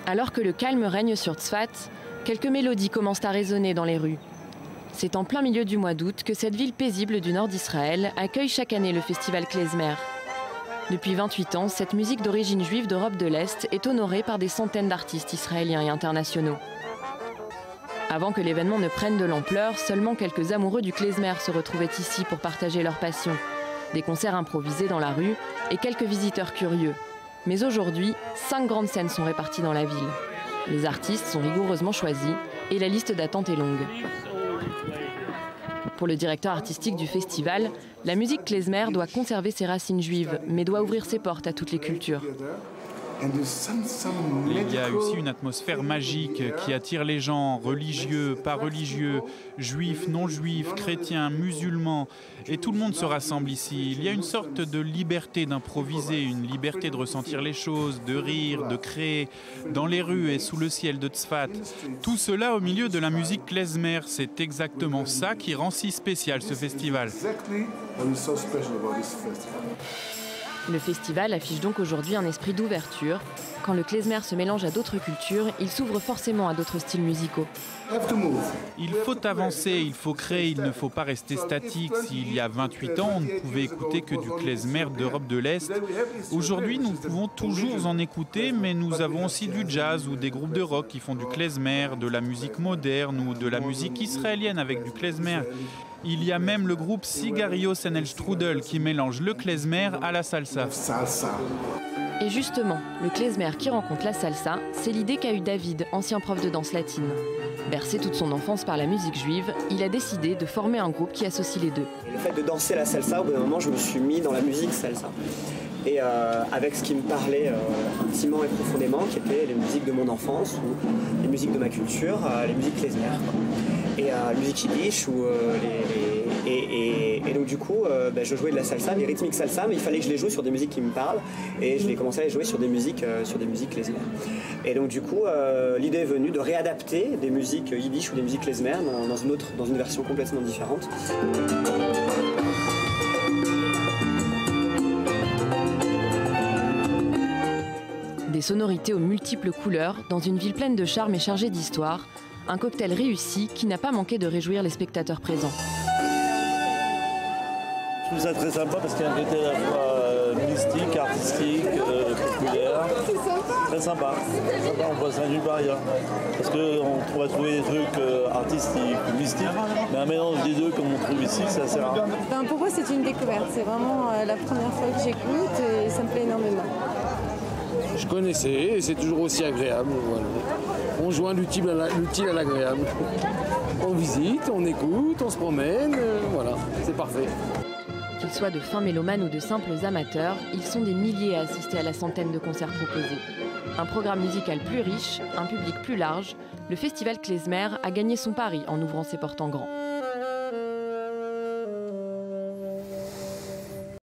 Alors que le calme règne sur Tzfat, quelques mélodies commencent à résonner dans les rues. C'est en plein milieu du mois d'août que cette ville paisible du nord d'Israël accueille chaque année le festival klezmer. Depuis 28 ans, cette musique d'origine juive d'Europe de l'Est est honorée par des centaines d'artistes israéliens et internationaux. Avant que l'événement ne prenne de l'ampleur, seulement quelques amoureux du klezmer se retrouvaient ici pour partager leur passion. Des concerts improvisés dans la rue et quelques visiteurs curieux. Mais aujourd'hui, 5 grandes scènes sont réparties dans la ville. Les artistes sont rigoureusement choisis et la liste d'attente est longue. Pour le directeur artistique du festival, la musique klezmer doit conserver ses racines juives, mais doit ouvrir ses portes à toutes les cultures. Il y a aussi une atmosphère magique qui attire les gens, religieux, pas religieux, juifs, non juifs, chrétiens, musulmans. Et tout le monde se rassemble ici. Il y a une sorte de liberté d'improviser, une liberté de ressentir les choses, de rire, de créer, dans les rues et sous le ciel de Tzfat. Tout cela au milieu de la musique klezmer. C'est exactement ça qui rend si spécial ce festival. Le festival affiche donc aujourd'hui un esprit d'ouverture. Quand le klezmer se mélange à d'autres cultures, il s'ouvre forcément à d'autres styles musicaux. Il faut avancer, il faut créer, il ne faut pas rester statique. S'il y a 28 ans, on ne pouvait écouter que du klezmer d'Europe de l'Est. Aujourd'hui, nous pouvons toujours en écouter, mais nous avons aussi du jazz ou des groupes de rock qui font du klezmer, de la musique moderne ou de la musique israélienne avec du klezmer. Il y a même le groupe Sigario Senel Strudel qui mélange le klezmer à la salsa. Et justement, le klezmer qui rencontre la salsa, c'est l'idée qu'a eue David, ancien prof de danse latine. Bercé toute son enfance par la musique juive, il a décidé de former un groupe qui associe les deux. Le fait de danser la salsa, au bout d'un moment, je me suis mis dans la musique salsa. Et avec ce qui me parlait intimement et profondément, qui étaient les musiques de mon enfance, ou les musiques de ma culture, les musiques klezmer. Et la musique yiddish, et donc du coup, je jouais de la salsa, des rythmiques salsa, mais il fallait que je les joue sur des musiques qui me parlent, et je l'ai commencé à les jouer sur des musiques klezmer. Et donc du coup, l'idée est venue de réadapter des musiques yiddish ou des musiques klezmer dans une version complètement différente. Des sonorités aux multiples couleurs, dans une ville pleine de charme et chargée d'histoire, un cocktail réussi qui n'a pas manqué de réjouir les spectateurs présents. Je trouve ça très sympa parce qu'il y a un côté à la fois mystique, artistique, populaire. Très sympa. On voit ça nulle part ailleurs. Parce qu'on pourrait trouver des trucs artistiques, mystiques, mais un mélange des deux comme on trouve ici, c'est assez rare. Pour moi, c'est une découverte. C'est vraiment la première fois que j'écoute et ça me plaît énormément. Je connaissais et c'est toujours aussi agréable. Voilà. On joint l'utile à l'agréable. On visite, on écoute, on se promène, voilà, c'est parfait. Qu'ils soient de fins mélomanes ou de simples amateurs, ils sont des milliers à assister à la centaine de concerts proposés. Un programme musical plus riche, un public plus large, le festival klezmer a gagné son pari en ouvrant ses portes en grand.